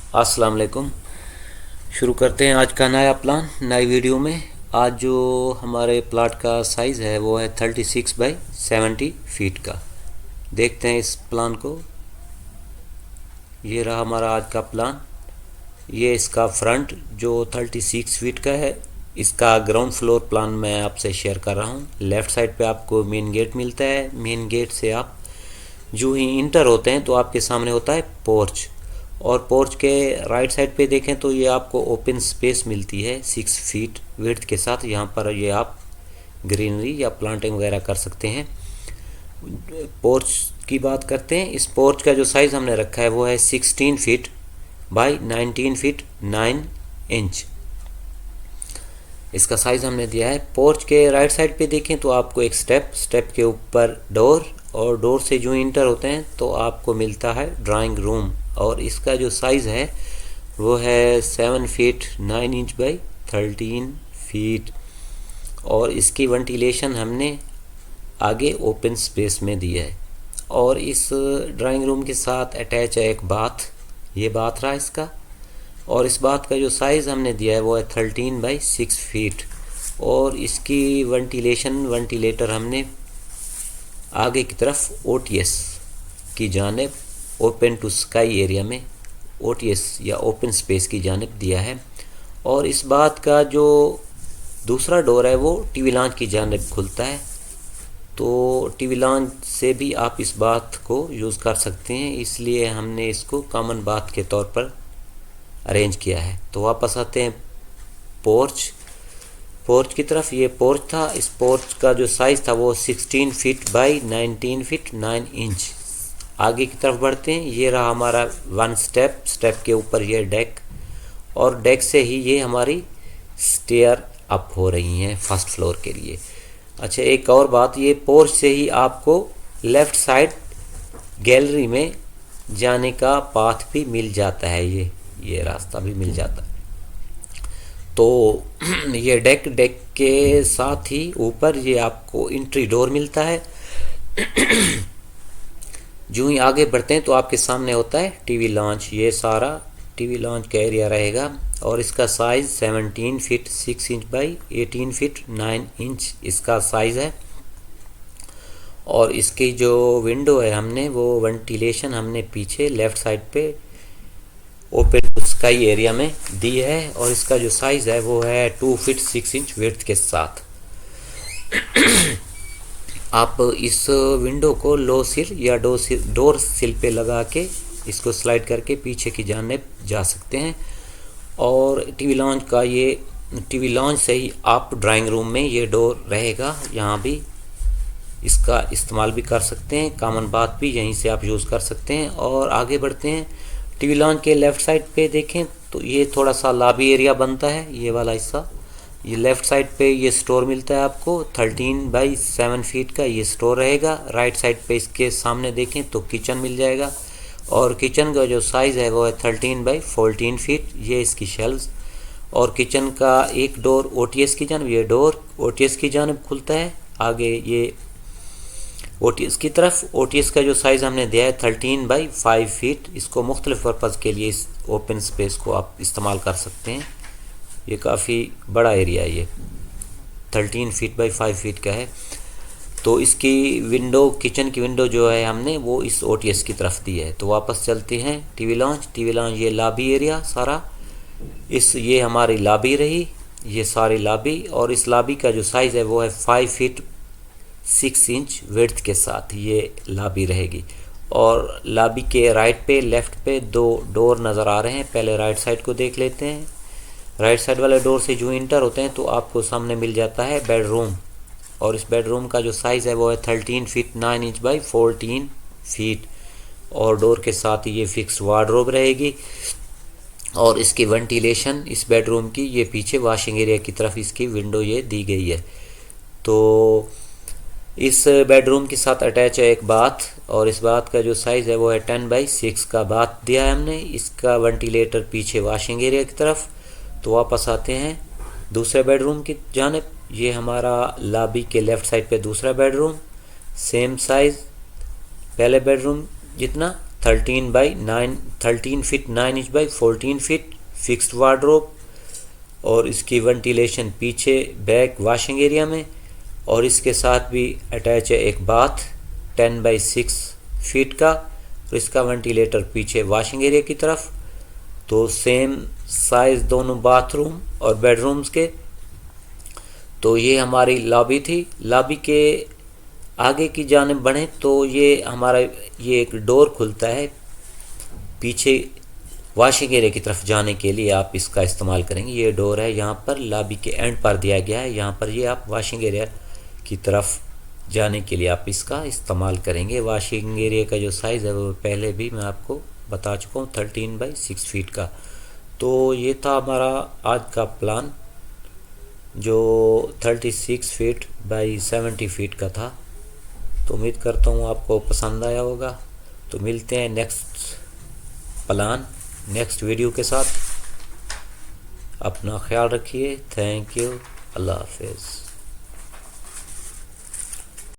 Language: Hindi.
अस्सलाम वालेकुम। शुरू करते हैं आज का नया प्लान नई वीडियो में। आज जो हमारे प्लाट का साइज़ है वो है 36 बाई 70 फीट का। देखते हैं इस प्लान को। ये रहा हमारा आज का प्लान। ये इसका फ्रंट जो 36 फीट का है, इसका ग्राउंड फ्लोर प्लान मैं आपसे शेयर कर रहा हूँ। लेफ़्ट साइड पे आपको मेन गेट मिलता है। मेन गेट से आप जो ही इंटर होते हैं तो आपके सामने होता है पोर्च, और पोर्च के राइट साइड पे देखें तो ये आपको ओपन स्पेस मिलती है 6 फीट विड्थ के साथ। यहाँ पर ये आप ग्रीनरी या प्लांटिंग वगैरह कर सकते हैं। पोर्च की बात करते हैं। इस पोर्च का जो साइज़ हमने रखा है वो है 16 फीट बाई 19 फीट 9 इंच। इसका साइज़ हमने दिया है। पोर्च के राइट साइड पे देखें तो आपको एक स्टेप के ऊपर डोर, और डोर से जो इंटर होते हैं तो आपको मिलता है ड्राइंग रूम, और इसका जो साइज़ है वो है 7 फीट 9 इंच बाई 13 फीट। और इसकी वेंटिलेशन हमने आगे ओपन स्पेस में दी है। और इस ड्राइंग रूम के साथ अटैच है एक बाथ। ये बाथ रहा इसका। और इस बाथ का जो साइज़ हमने दिया है वो है 13 बाई 6 फीट। और इसकी वेंटिलेटर हमने आगे की तरफ ओटीएस की जानिब, ओपन टू स्काई एरिया में ओटीएस या ओपन स्पेस की जानिब दिया है। और इस बात का जो दूसरा डोर है वो टीवी लॉन्च की जानिब खुलता है, तो टीवी लॉन्च से भी आप इस बात को यूज़ कर सकते हैं, इसलिए हमने इसको कॉमन बात के तौर पर अरेंज किया है। तो वापस आते हैं पोर्च की तरफ। ये पोर्च था। इस पोर्च का जो साइज़ था वो 16 फीट बाई 19 फीट 9 इंच। आगे की तरफ बढ़ते हैं। ये रहा हमारा वन स्टेप के ऊपर ये डेक, और डेक से ही ये हमारी स्टेयर अप हो रही हैं फर्स्ट फ्लोर के लिए। अच्छा, एक और बात, ये पोर्च से ही आपको लेफ़्ट साइड गैलरी में जाने का पाथ भी मिल जाता है। ये रास्ता भी मिल जाता है। तो ये डेक के साथ ही ऊपर ये आपको एंट्री डोर मिलता है। जो ही आगे बढ़ते हैं तो आपके सामने होता है टीवी लॉन्च। ये सारा टीवी लॉन्च का एरिया रहेगा, और इसका size 17 feet 6 inch by 18 feet 9 inch इसका साइज़ है। और इसकी जो विंडो है हमने वो वेंटिलेशन हमने पीछे लेफ़्ट साइड पे ओपन टू स्काई एरिया में दी है, और इसका जो साइज़ है वो है 2 फीट 6 इंच विड्थ के साथ। आप इस विंडो को लो सिल या डोर सिल पे लगा के इसको स्लाइड करके पीछे की जानिब जा सकते हैं। और टीवी लॉन्च से ही आप ड्राइंग रूम में ये डोर रहेगा, यहाँ भी इसका इस्तेमाल भी कर सकते हैं। कॉमन बात भी यहीं से आप यूज़ कर सकते हैं। और आगे बढ़ते हैं। टीवी लॉन्च के लेफ़्ट साइड पे देखें तो ये थोड़ा सा लॉबी एरिया बनता है, ये वाला हिस्सा। ये लेफ़्ट साइड पे ये स्टोर मिलता है आपको 13 बाई 7 फीट का ये स्टोर रहेगा। राइट साइड पे इसके सामने देखें तो किचन मिल जाएगा, और किचन का जो साइज़ है वो है 13 बाई 14 फीट। ये इसकी शेल्व्स, और किचन का एक डोर ओटीएस की जानिब, ये डोर ओटीएस की जानिब खुलता है। आगे ये ओटीएस की तरफ। ओटीएस का जो साइज़ हमने दिया है 13 बाई 5 फीट। इसको मुख्तलिफ पर्पज़ के लिए इस ओपन स्पेस को आप इस्तेमाल कर सकते हैं। ये काफ़ी बड़ा एरिया है, ये 13 फीट बाई 5 फीट का है। तो इसकी विंडो, किचन की विंडो जो है हमने वो इस ओटीएस की तरफ दी है। तो वापस चलते हैं टीवी लॉन्च। ये लॉबी एरिया सारा, ये हमारी लॉबी रही, ये सारी लॉबी। और इस लॉबी का जो साइज़ है वो है 5 फीट 6 इंच विड्थ के साथ ये लॉबी रहेगी। और लॉबी के राइट पे लेफ़्ट पे दो डोर नज़र आ रहे हैं। पहले राइट साइड को देख लेते हैं। राइट साइड वाले डोर से जो इंटर होते हैं तो आपको सामने मिल जाता है बेडरूम, और इस बेडरूम का जो साइज़ है वो है 13 फीट 9 इंच बाई 14 फीट। और डोर के साथ ये फिक्स वार्डरोब रहेगी। और इसकी वेंटिलेशन इस बेडरूम की, ये पीछे वॉशिंग एरिया की तरफ इसकी विंडो ये दी गई है। तो इस बेडरूम के साथ अटैच है एक बाथ, और इस बाथ का जो साइज़ है वो है 10 बाई 6 का बाथ दिया है हमने। इसका वेंटिलेटर पीछे वॉशिंग एरिया की तरफ। तो वापस आते हैं दूसरे बेडरूम की जानिब। ये हमारा लॉबी के लेफ़्ट साइड पे दूसरा बेडरूम, सेम साइज़ पहले बेडरूम जितना 13 feet 9 inch by 14 feet fixed wardrobe, और इसकी वेंटिलेशन पीछे बैक वॉशिंग एरिया में, और इसके साथ भी अटैच है एक बाथ 10 बाई 6 फीट का, और इसका वेंटिलेटर पीछे वॉशिंग एरिया की तरफ। तो सेम साइज़ दोनों बाथरूम और बेडरूम्स के। तो ये हमारी लॉबी थी। लॉबी के आगे की जानिब बढ़ें तो ये हमारा ये एक डोर खुलता है पीछे वॉशिंग एरिया की तरफ जाने के लिए, आप इसका इस्तेमाल करेंगे। ये डोर है यहाँ पर लॉबी के एंड पर दिया गया है, यहाँ पर ये आप वॉशिंग एरिया की तरफ जाने के लिए आप इसका इस्तेमाल करेंगे। वॉशिंग एरिया का जो साइज़ है वो पहले भी मैं आपको बता चुका हूँ 13 बाई 6 फीट का। तो ये था हमारा आज का प्लान जो 36 फीट बाई 70 फीट का था। तो उम्मीद करता हूँ आपको पसंद आया होगा। तो मिलते हैं नेक्स्ट वीडियो के साथ। अपना ख्याल रखिए। Thank you. अल्लाह हाफिज़।